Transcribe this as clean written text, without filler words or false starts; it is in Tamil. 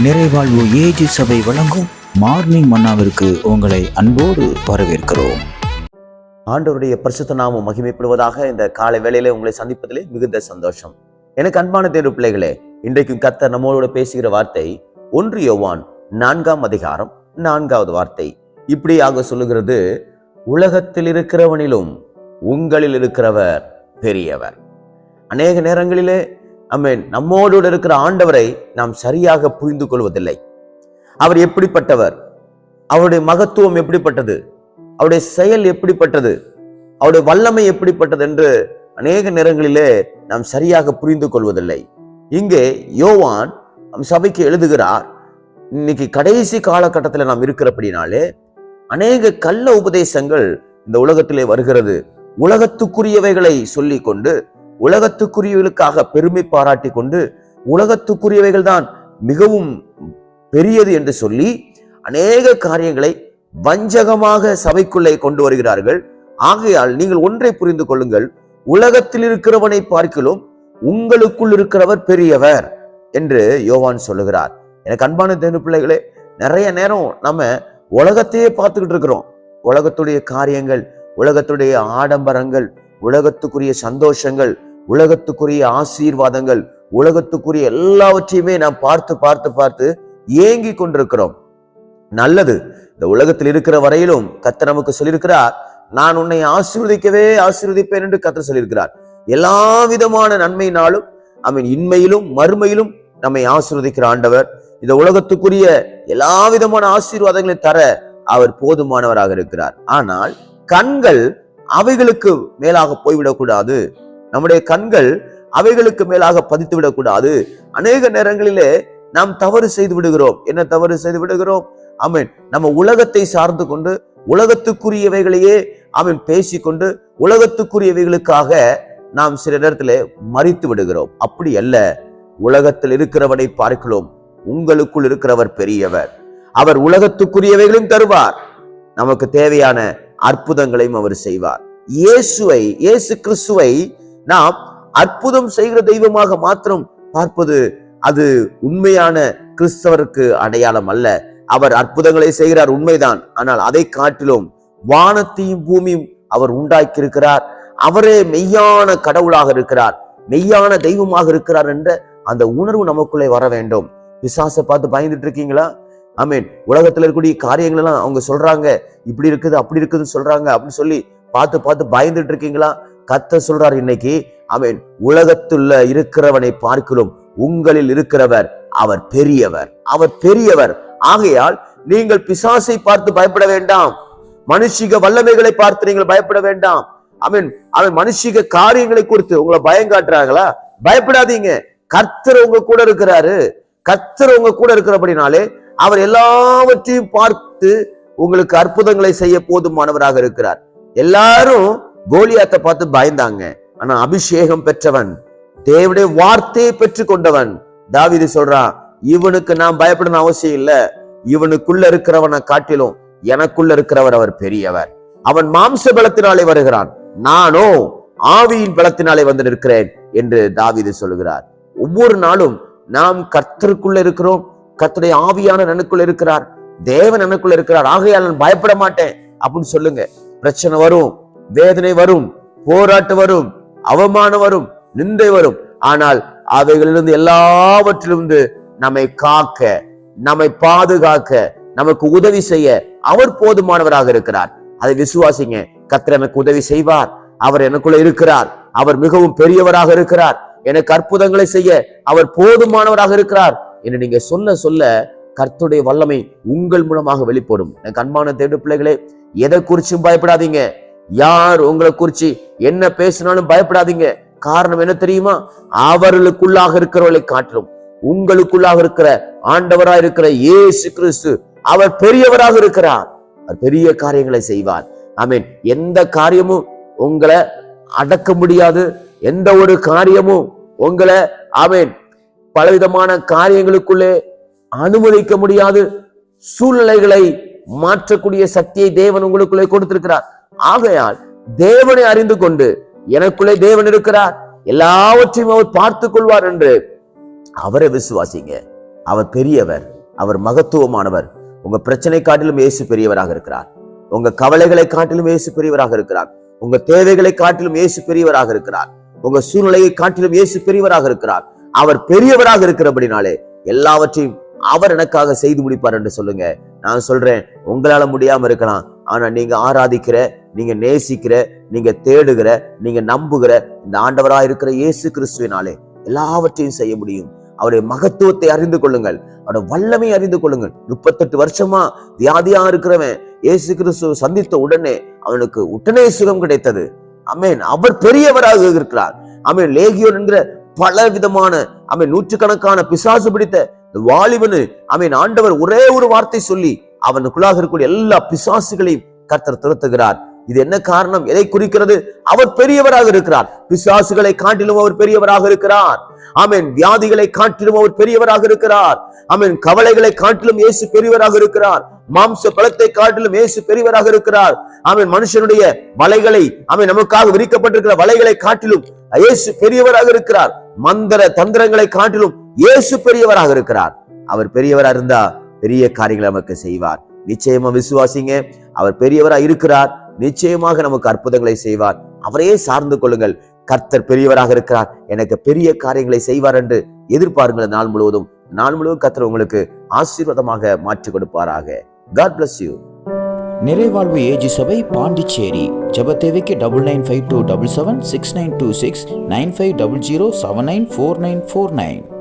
நிறைவாழ்வு ஏஜி சபை வழங்கும் மார்னிங் மன்னாவிற்கு உங்களை அன்போடு வரவேற்கிறோம். ஆண்டவருடைய பரிசுத்த நாமம் மகிமைப்படுவதாக. இந்த காலை வேளையில உங்களை சந்திப்பதிலே மிகுந்த சந்தோஷம். எனக்கு அன்பான தேர்வு பிள்ளைகளே, இன்றைக்கும் கர்த்தர் நம்மளோட பேசுகிற வார்த்தை 1 யோவான் 4ஆம் அதிகாரம் 4வது வார்த்தை இப்படியாக சொல்லுகிறது, உலகத்தில் இருக்கிறவனிலும் உங்களில் இருக்கிறவர் பெரியவர். அநேக நேரங்களிலே நம்மோடு இருக்கிற ஆண்டவரை நாம் சரியாக புரிந்து கொள்வதில்லை. அவர் எப்படிப்பட்டவர், அவருடைய மகத்துவம் எப்படிப்பட்டது, அவருடைய செயல் எப்படிப்பட்டது, அவருடைய வல்லமை எப்படிப்பட்டது என்று அநேக நேரங்களிலே நாம் சரியாக புரிந்து கொள்வதில்லை. இங்கே யோவான் சபைக்கு எழுதுகிறார். இன்னைக்கு கடைசி காலகட்டத்தில் நாம் இருக்கிறபடினாலே அநேக கள்ள உபதேசங்கள் இந்த உலகத்திலே வருகிறது. உலகத்துக்குரியவைகளை சொல்லி கொண்டு, உலகத்துக்குரியவர்களுக்காக பெருமை பாராட்டி கொண்டு, உலகத்துக்குரியவைகள் தான் மிகவும் பெரியது என்று சொல்லி அநேக காரியங்களை வஞ்சகமாக சபைக்குள்ளே கொண்டு வருகிறார்கள். ஆகையால் நீங்கள் ஒன்றை புரிந்து கொள்ளுங்கள், உலகத்தில் இருக்கிறவனை பார்க்கிலும் உங்களுக்குள் இருக்கிறவர் பெரியவர் என்று யோவான் சொல்லுகிறார். எனக்கு அன்பான தேவ பிள்ளைகளே, நிறைய நேரம் நம்ம உலகத்தையே பார்த்துக்கிட்டு இருக்கிறோம். உலகத்துடைய காரியங்கள், உலகத்துடைய ஆடம்பரங்கள், உலகத்துக்குரிய சந்தோஷங்கள், உலகத்துக்குரிய ஆசீர்வாதங்கள், உலகத்துக்குரிய எல்லாவற்றையுமே நாம் பார்த்து பார்த்து பார்த்து ஏங்கி கொண்டிருக்கிறோம். நல்லது, இந்த உலகத்தில் இருக்கிற வரையிலும் கர்த்தர் நமக்கு சொல்லியிருக்கிறார், நான் உன்னை ஆசீர்வதிப்பேன் என்று கர்த்தர் சொல்லியிருக்கிறார். எல்லா விதமான நன்மையினாலும் இன்மையிலும் மறுமையிலும் நம்மை ஆசீர்வதிக்கிற ஆண்டவர். இந்த உலகத்துக்குரிய எல்லா விதமான ஆசீர்வாதங்களை தர அவர் போதுமானவராக இருக்கிறார். ஆனால் கண்கள் அவைகளுக்கு மேலாக போய்விடக்கூடாது. நம்முடைய கண்கள் அவைகளுக்கு மேலாக பதித்து விடக்கூடாது. அநேக நேரங்களிலே நாம் தவறு செய்து விடுகிறோம். என்ன தவறு செய்து விடுகிறோம்? நம்ம உலகத்தை சார்ந்து கொண்டு உலகத்துக்குரியவைகளையே பேசிக்கொண்டு உலகத்துக்குரியவைகளுக்காக நாம் சில நேரத்திலே மறித்து விடுகிறோம். அப்படி அல்ல. உலகத்தில் இருக்கிறவனை பார்க்கிறோம், உங்களுக்குள் இருக்கிறவர் பெரியவர். அவர் உலகத்துக்குரியவைகளையும் தருவார், நமக்கு தேவையான அற்புதங்களையும் அவர் செய்வார். இயேசு கிறிஸ்துவை நாம் அற்புதம் செய்கிற தெய்வமாக மாத்திரம் பார்ப்பது அது உண்மையான கிறிஸ்தவருக்கு அடையாளம் அல்ல. அவர் அற்புதங்களை செய்கிறார், உண்மைதான். ஆனால் அதை காட்டிலும் வானத்தையும் பூமியும் அவர் உண்டாக்கி இருக்கிறார். அவரே மெய்யான கடவுளாக இருக்கிறார், மெய்யான தெய்வமாக இருக்கிறார் என்ற அந்த உணர்வு நமக்குள்ளே வர வேண்டும். பிசாசை பார்த்து பயந்துட்டு இருக்கீங்களா? உலகத்துல இருக்கக்கூடிய காரியங்கள் எல்லாம் அவங்க சொல்றாங்க, இப்படி இருக்குது அப்படி இருக்குதுன்னு சொல்றாங்க அப்படின்னு சொல்லி பார்த்து பயந்துட்டு இருக்கீங்களா? கர்த்தர் சொல்றார் இன்னைக்கு, உலகத்துல இருக்கிறவனை பார்க்கிறோம், உங்களில் இருக்கிறவர் அவர் பெரியவர், அவர் பெரியவர். ஆகையால் நீங்கள் பிசாசை பார்த்து பயப்பட வேண்டாம், மனுஷிக வல்லமைகளை பார்த்து நீங்கள் பயப்பட வேண்டாம். அவன் மனுஷிக காரியங்களை குறித்து உங்களை பயம் காட்டுறாங்களா? பயப்படாதீங்க. கர்த்தர் உங்க கூட இருக்கிறாரு. கர்த்தர் உங்க கூட இருக்கிறபடினாலே அவர் எல்லாவற்றையும் பார்த்து உங்களுக்கு அற்புதங்களை செய்ய போதுமானவராக இருக்கிறார். எல்லாரும் கோலியாத்தை பார்த்து பயந்தாங்க. ஆனா அபிஷேகம் பெற்றவன், தேவனுடைய வார்த்தையை பெற்றுக் கொண்டவன் தாவீது சொல்றான், இவனுக்கு நான் பயப்படணும் அவசியம் இல்ல, இவனுக்குள்ள இருக்கிறவனை காட்டிலும் எனக்குள்ள இருக்கிறவர் அவர் பெரியவர். அவன் மாம்ச பலத்தினாலே வருகிறான், நானோ ஆவியின் பலத்தினாலே வந்து நிற்கிறேன் என்று தாவீது சொல்லுகிறார். ஒவ்வொரு நாளும் நாம் கர்த்தருக்குள்ள இருக்கிறோம், கர்த்தருடைய ஆவியான எனக்குள்ள இருக்கிறார், தேவன் எனக்குள்ள இருக்கிறார். ஆகையால் நான் பயப்பட மாட்டேன் அப்படின்னு சொல்லுங்க. பிரச்சனை வரும், வேதனை வரும், போராட்டம் வரும், அவமானம் வரும், நிந்தை வரும். ஆனால் அவைகளிலிருந்து எல்லாவற்றிலிருந்து நம்மை காக்க, நம்மை பாதுகாக்க, நமக்கு உதவி செய்ய அவர் போதுமானவராக இருக்கிறார். அதை விசுவாசிங்க. கர்த்தர் எனக்கு உதவி செய்வார், அவர் எனக்குள்ள இருக்கிறார், அவர் மிகவும் பெரியவராக இருக்கிறார், எனக்கு அற்புதங்களை செய்ய அவர் போதுமானவராக இருக்கிறார் என்று நீங்க சொல்ல சொல்ல கர்த்தருடைய வல்லமை உங்கள் மூலமாக வெளிப்படும். எனக்கு அன்பான தேவ பிள்ளைகளே, எதை குறிச்சும் பயப்படாதீங்க. யார் உங்களை குறிச்சு என்ன பேசினாலும் பயப்படாதீங்க. காரணம் என்ன தெரியுமா? அவர்களுக்குள்ளாக இருக்கிறவர்களை காட்டிலும் உங்களுக்குள்ளாக இருக்கிற ஆண்டவராக இருக்கிற இயேசு கிறிஸ்து அவர் பெரியவராக இருக்கிறார். அவர் பெரிய காரியங்களை செய்வார். எந்த காரியமும் உங்களை அடக்க முடியாது, எந்த ஒரு காரியமும் உங்களை பலவிதமான காரியங்களுக்குள்ளே அனுமதிக்க முடியாது. சூழ்நிலைகளை மாற்றக்கூடிய சக்தியை தேவன் உங்களுக்குள்ளே கொடுத்திருக்கிறார். ஆகையால் தேவனை அறிந்து கொண்டு எனக்குள்ளே தேவன் இருக்கிறார், எல்லாவற்றையும் அவர் பார்த்துக் கொள்வார் என்று அவரை விசுவாசிங்க. அவர் பெரியவர், அவர் மகத்துவமானவர். உங்க பிரச்சனை காட்டிலும் இயேசு பெரியவராக இருக்கிறார். உங்க கவலைகளை காட்டிலும் இயேசு பெரியவராக இருக்கிறார். உங்க தேவைகளை காட்டிலும் இயேசு பெரியவராக இருக்கிறார். உங்க சூழ்நிலையை காட்டிலும் இயேசு பெரியவராக இருக்கிறார். அவர் பெரியவராக இருக்கிறபடினாலே எல்லாவற்றையும் அவர் எனக்காக செய்து முடிப்பார் என்று சொல்லுங்க. நான் சொல்றேன், உங்களால முடியாம இருக்கலாம், ஆனா நீங்க ஆராதிக்கிற, நீங்க நேசிக்கிற, நீங்க தேடுகிற, நீங்க நம்புகிற இந்த ஆண்டவராக இருக்கிற இயேசு கிறிஸ்துவினாலே எல்லாவற்றையும் செய்ய முடியும். அவருடைய மகத்துவத்தை அறிந்து கொள்ளுங்கள், அவருடைய வல்லமை அறிந்து கொள்ளுங்கள். 38 வருஷமா வியாதியா இருக்கிறவன் இயேசு கிறிஸ்துவ சந்தித்த உடனே அவனுக்கு உடனே சுகம் கிடைத்தது. ஆமென். அவர் பெரியவராக இருக்கிறார். ஆமென். லேகியோன் என்கிற பல விதமான நூற்றுக்கணக்கான பிசாசு பிடித்த வாலிபனு ஆண்டவர் ஒரே ஒரு வார்த்தை சொல்லி அவனுக்குள்ளாக இருக்கக்கூடிய எல்லா பிசாசுகளையும் கர்த்தர் துரத்துகிறார். இது என்ன காரணம்? எதை குறிக்கிறது? அவர் பெரியவராக இருக்கிறார். பிசாசுகளை காட்டிலும் அவர் பெரியவராக இருக்கிறார். ஆமென். வியாதிகளை காட்டிலும் அவர் பெரியவராக இருக்கிறார். ஆமென். கவலைகளை காட்டிலும் இயேசு பெரியவராக இருக்கிறார். மாம்ச பலத்தை காட்டிலும் இயேசு பெரியவராக இருக்கிறார். ஆமென். மனுஷனுடைய வலைகளை நமக்காக விரிக்கப்பட்டிருக்கிற வலைகளை காட்டிலும் இயேசு பெரியவராக இருக்கிறார். மந்திர தந்திரங்களை காட்டிலும் இயேசு பெரியவராக இருக்கிறார். அவர் பெரியவராக இருந்தா பெரிய காரியங்களை நமக்கு செய்வார். நிச்சயமா விசுவாசிங்க, அவர் பெரியவராக இருக்கிறார். நிச்சயமாக நமக்கு அற்புதங்களை செய்வார். அவரையே சார்ந்து கொள்ளுங்கள். கர்த்தர் பெரியவராக இருக்கிறார், எனக்கு பெரிய காரியங்களை செய்வார் என்று எதிர்பாருங்கள். நாள் முழுவதும் கர்த்தர் உங்களுக்கு ஆசீர்வாதமாக மாற்றி கொடுப்பாராக. God bless you. நிறைவாழ்வு ஏஜி சபை பாண்டிச்சேரி. ஜெப தேவைக்கு 9952776926 9500794949.